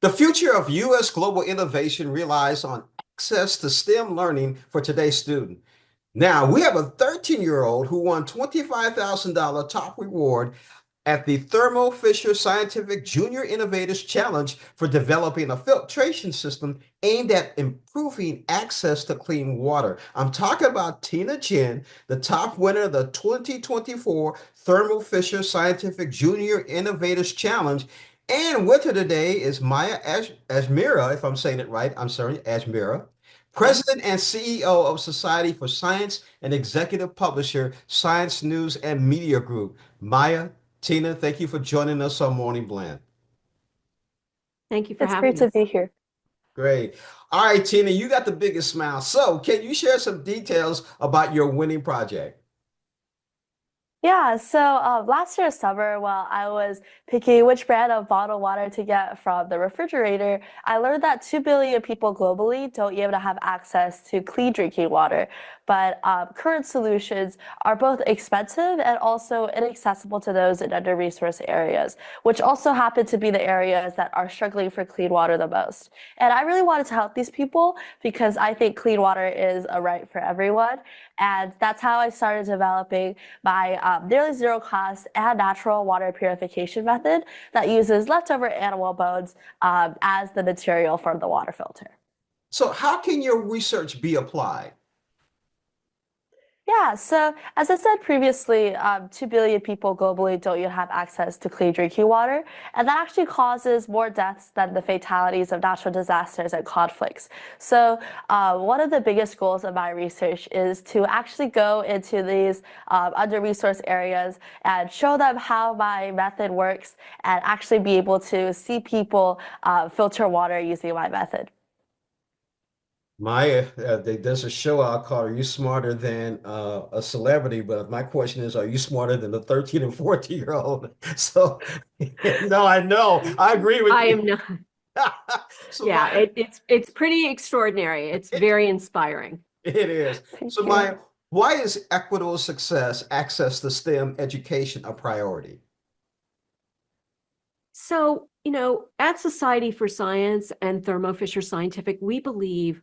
The future of U.S. global innovation relies on access to STEM learning for today's student. Now, we have a 13-year-old who won $25,000 top reward at the Thermo Fisher Scientific Junior Innovators Challenge for developing a filtration system aimed at improving access to clean water. I'm talking about Tina Jin, the top winner of the 2024 Thermo Fisher Scientific Junior Innovators Challenge. And with her today is Maya Ajmera, if I'm saying it right. I'm sorry, Ajmera, President and CEO of Society for Science and Executive Publisher, Science News and Media Group. Maya, Tina, thank you for joining us on Morning Blend. Thank you for It's great having to us. be here. Great. All right, Tina, you got the biggest smile. So, can you share some details about your winning project? Yeah, so last year summer, while I was picking which brand of bottled water to get from the refrigerator, I learned that 2 billion people globally don't even have access to clean drinking water. But current solutions are both expensive and also inaccessible to those in under-resourced areas, which also happen to be the areas that are struggling for clean water the most. And I really wanted to help these people because I think clean water is a right for everyone. And that's how I started developing my nearly zero cost and natural water purification method that uses leftover animal bones as the material for the water filter. So, how can your research be applied? Yeah, so as I said previously, 2 billion people globally don't yet have access to clean drinking water, and that actually causes more deaths than the fatalities of natural disasters and conflicts. So one of the biggest goals of my research is to actually go into these under-resourced areas and show them how my method works and actually be able to see people filter water using my method. Maya, there's a show I'll call, Are You Smarter Than a Celebrity? But my question is, are you smarter than the 13 and 14-year-old? So, no, I know. I agree with I you. am not. So, Yeah, Maya, it's pretty extraordinary. It's it, very inspiring. it is. Thank So, you. Maya, why is equitable success, access to STEM education a priority? So, at Society for Science and Thermo Fisher Scientific, we believe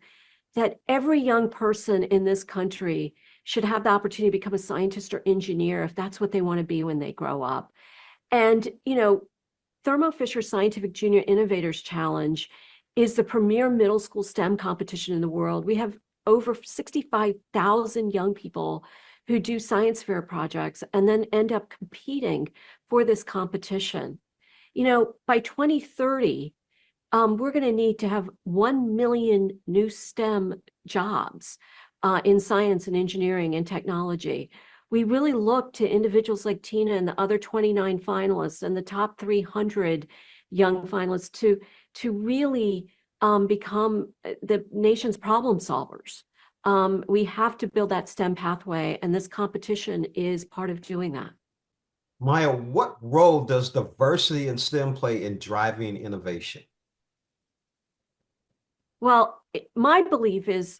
that every young person in this country should have the opportunity to become a scientist or engineer if that's what they want to be when they grow up. And, Thermo Fisher Scientific Junior Innovators Challenge is the premier middle school STEM competition in the world. We have over 65,000 young people who do science fair projects and then end up competing for this competition. By 2030, we're going to need to have 1 million new STEM jobs in science and engineering and technology. We really look to individuals like Tina and the other 29 finalists and the top 300 young finalists to really become the nation's problem solvers. We have to build that STEM pathway, and this competition is part of doing that. Maya, what role does diversity in STEM play in driving innovation? Well, my belief is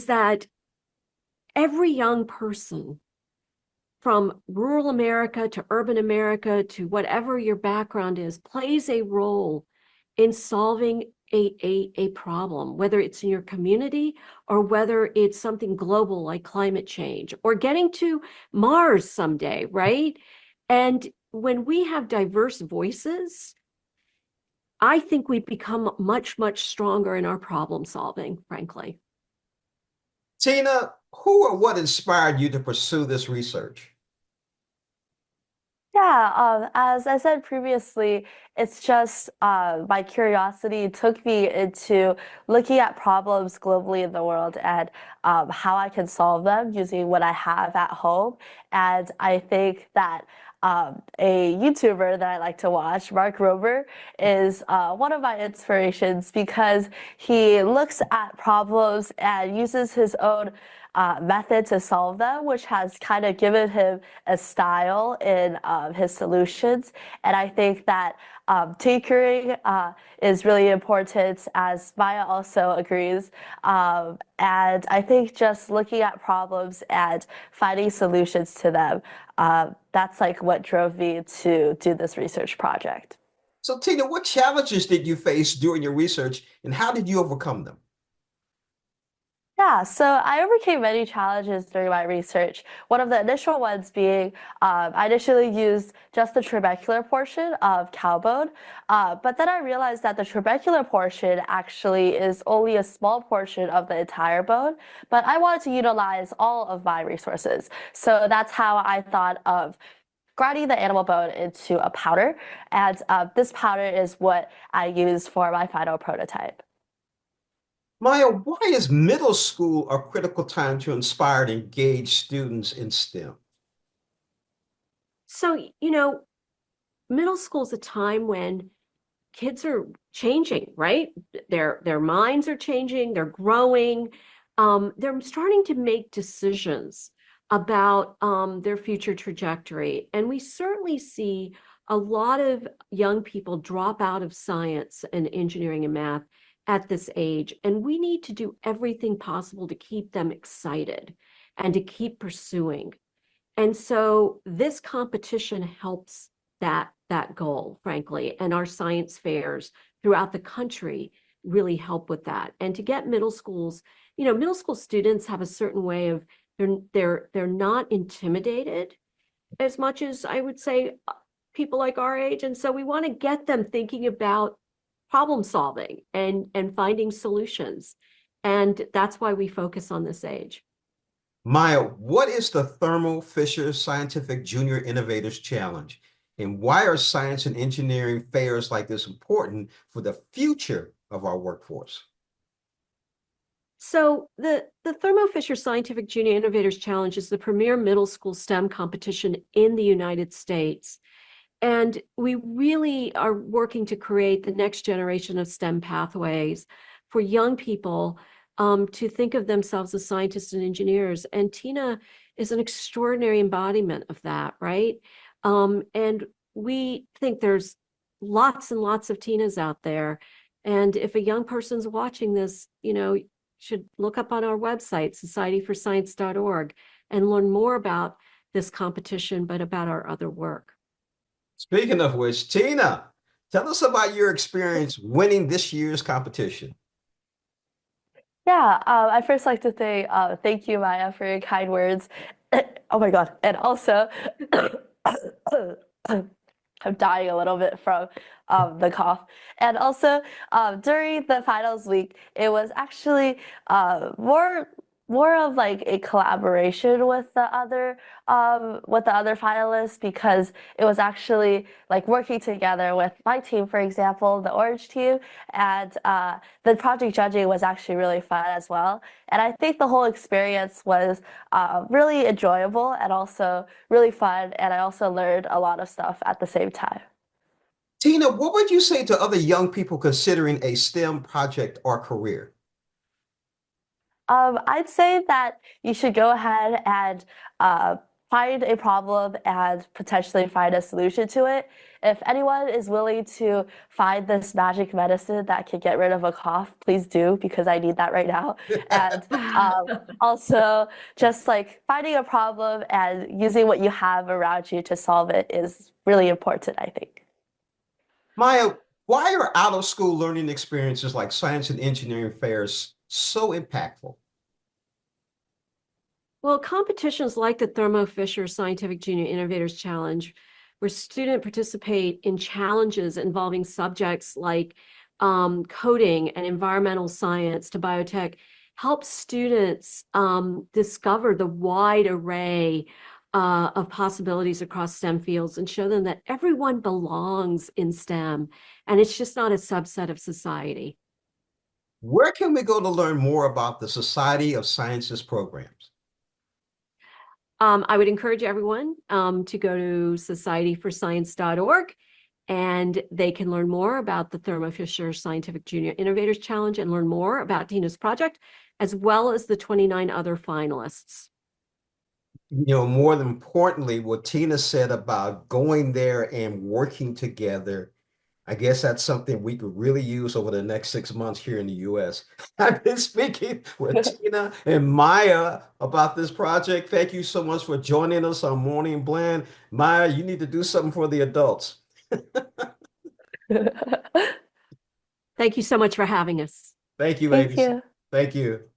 that every young person from rural America to urban America to whatever your background is plays a role in solving a problem, whether it's in your community or whether it's something global like climate change or getting to Mars someday, right? And when we have diverse voices, I think we become much, much stronger in our problem solving, frankly. Tina, who or what inspired you to pursue this research? Yeah, as I said previously, it's just my curiosity took me into looking at problems globally in the world and how I can solve them using what I have at home. And I think that a YouTuber that I like to watch, Mark Rober, is one of my inspirations because he looks at problems and uses his own method to solve them, which has kind of given him a style in his solutions. And I think that tinkering is really important, as Maya also agrees. And I think just looking at problems and finding solutions to them, that's like what drove me to do this research project. So, Tina, what challenges did you face during your research and how did you overcome them? Yeah, so I overcame many challenges during my research. One of the initial ones being I initially used just the trabecular portion of cow bone, but then I realized that the trabecular portion actually is only a small portion of the entire bone, but I wanted to utilize all of my resources. So that's how I thought of grinding the animal bone into a powder, and this powder is what I use for my final prototype. Maya, why is middle school a critical time to inspire and engage students in STEM? So, middle school is a time when kids are changing, right? Their minds are changing, they're growing, they're starting to make decisions about their future trajectory. And we certainly see a lot of young people drop out of science and engineering and math at this age. And we need to do everything possible to keep them excited and to keep pursuing. And so this competition helps that goal, frankly, and our science fairs throughout the country really help with that. And to get middle schools, middle school students have a certain way of they're not intimidated as much as I would say people like our age. And so we want to get them thinking about problem solving and finding solutions. And that's why we focus on this age. Maya, what is the Thermo Fisher Scientific Junior Innovators Challenge? And why are science and engineering fairs like this important for the future of our workforce? So the Thermo Fisher Scientific Junior Innovators Challenge is the premier middle school STEM competition in the United States. And we really are working to create the next generation of STEM pathways for young people to think of themselves as scientists and engineers. And Tina is an extraordinary embodiment of that, right? And we think there's lots and lots of Tinas out there. And if a young person's watching this, should look up on our website, societyforscience.org, and learn more about this competition, but about our other work. Speaking of which, Tina, tell us about your experience winning this year's competition. Yeah, I first like to say thank you, Maya, for your kind words. Oh my God. And also, I'm dying a little bit from the cough. And also, during the finals week, it was actually more of like a collaboration with the other finalists because it was actually like working together with my team, for example, the Orange team, and the project judging was actually really fun as well. And I think the whole experience was really enjoyable and also really fun. And I also learned a lot of stuff at the same time. Tina, what would you say to other young people considering a STEM project or career? I'd say that you should go ahead and find a problem and potentially find a solution to it. If anyone is willing to find this magic medicine that can get rid of a cough, please do, because I need that right now. And also, just like finding a problem and using what you have around you to solve it is really important, I think. Maya, why are out of school learning experiences like science and engineering fairs so impactful? Well, competitions like the Thermo Fisher Scientific Junior Innovators Challenge, where students participate in challenges involving subjects like coding and environmental science to biotech, help students discover the wide array of possibilities across STEM fields and show them that everyone belongs in STEM and it's just not a subset of society. Where can we go to learn more about the Society of Sciences programs? I would encourage everyone to go to societyforscience.org and they can learn more about the Thermo Fisher Scientific Junior Innovators Challenge and learn more about Tina's project, as well as the 29 other finalists. More than importantly, what Tina said about going there and working together, I guess that's something we could really use over the next 6 months here in the US. I've been speaking with Tina and Maya about this project. Thank you so much for joining us on Morning Blend. Maya, you need to do something for the adults. Thank you so much for having us. Thank you, Thank ladies. you. Thank you.